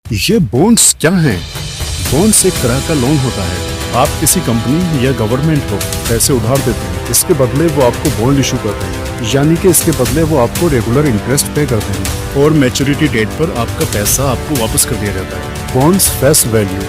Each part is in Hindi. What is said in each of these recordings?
ये बॉन्ड्स क्या हैं? बॉन्ड्स एक तरह का लोन होता है। आप किसी कंपनी या गवर्नमेंट को पैसे उधार देते हैं, इसके बदले वो आपको बॉन्ड इशू करते हैं, यानी कि इसके बदले वो आपको रेगुलर इंटरेस्ट पे करते हैं और मैच्योरिटी डेट पर आपका पैसा आपको वापस कर दिया जाता है। बॉन्ड्स फेस वैल्यू,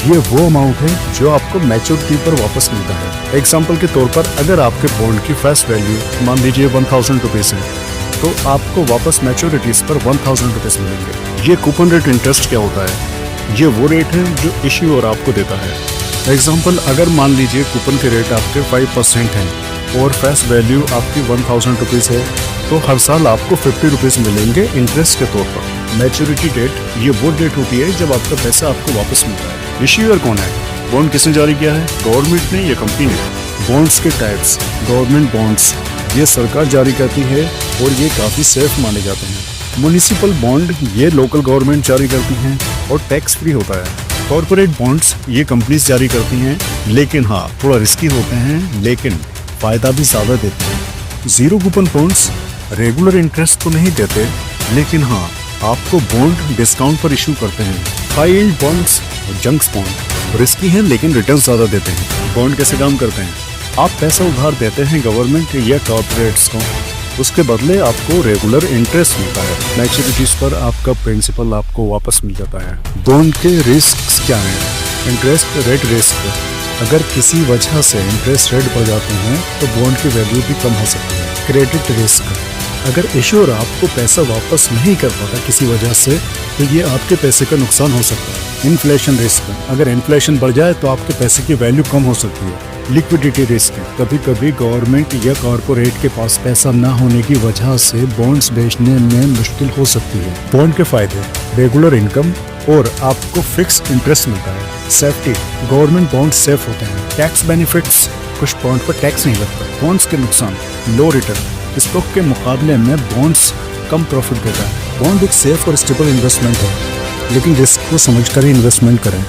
ये वो अमाउंट है जो आपको मैच्योरिटी पर वापस मिलता है। एग्जाम्पल के तौर पर अगर आपके बॉन्ड की फेस वैल्यू मान लीजिए 1000 रुपीज है, तो आपको वापस मैच्योरिटीज पर 1000 रुपीज मिलेंगे। ये कूपन रेट इंटरेस्ट क्या होता है? ये वो रेट है जो इश्यूअर आपको देता है। एग्जाम्पल, अगर मान लीजिए कूपन के रेट आपके 5% हैं और फेस वैल्यू आपकी 1000 रुपीज है, तो हर साल आपको 50 रुपीज मिलेंगे इंटरेस्ट के तौर पर। मैच्योरिटी डेट ये वो डेट होती है जब आपका पैसा आपको वापस मिलता है। इश्यूअर कौन है? बॉन्ड किसने जारी किया है? गवर्नमेंट ने या कंपनी ने? बॉन्ड्स के टाइप्स, गवर्नमेंट बॉन्ड्स ये सरकार जारी करती है और ये काफ़ी सेफ माने जाते हैं। म्युनिसिपल बॉन्ड ये लोकल गवर्नमेंट जारी करती हैं और टैक्स फ्री होता है। कॉर्पोरेट बॉन्ड्स ये कंपनीज जारी करती हैं, लेकिन हाँ थोड़ा रिस्की होते हैं, लेकिन फ़ायदा भी ज़्यादा देते हैं। Zero coupon bonds regular interest तो नहीं देते, लेकिन हाँ आपको बॉन्ड डिस्काउंट पर इशू करते हैं। हाई यील्ड बॉन्ड्स और जंक्स बॉन्ड रिस्की हैं लेकिन रिटर्न ज़्यादा देते हैं। बॉन्ड कैसे काम करते हैं? आप पैसा उधार देते हैं गवर्नमेंट या कॉर्पोरेट्स को, उसके बदले आपको रेगुलर इंटरेस्ट मिलता है। मैच्योरिटीज पर आपका प्रिंसिपल आपको वापस मिल जाता है। बॉन्ड के रिस्क क्या हैं? इंटरेस्ट रेट रिस्क, अगर किसी वजह से इंटरेस्ट रेट बढ़ जाते हैं तो बॉन्ड की वैल्यू भी कम हो सकती है। क्रेडिट रिस्क, अगर इश्यूअर आपको पैसा वापस नहीं कर पाता किसी वजह से, तो ये आपके पैसे का नुकसान हो सकता है। इन्फ्लेशन रिस्क, अगर इन्फ्लेशन बढ़ जाए तो आपके पैसे की वैल्यू कम हो सकती है। लिक्विडिटी रिस्क, कभी कभी गवर्नमेंट या कॉर्पोरेट के पास पैसा न होने की वजह से बॉन्ड्स बेचने में मुश्किल हो सकती है। बॉन्ड के फायदे, रेगुलर इनकम और आपको फिक्स्ड इंटरेस्ट मिलता है। सेफ्टी, गवर्नमेंट बॉन्ड सेफ होते हैं। टैक्स बेनिफिट्स, कुछ बॉन्ड पर टैक्स नहीं लगता। बॉन्ड्स के नुकसान, लो रिटर्न, स्टॉक के मुकाबले में बॉन्ड्स कम प्रॉफिट देता है। बॉन्ड एक सेफ और स्टेबल इन्वेस्टमेंट है, लेकिन रिस्क को समझकर ही इन्वेस्टमेंट करें।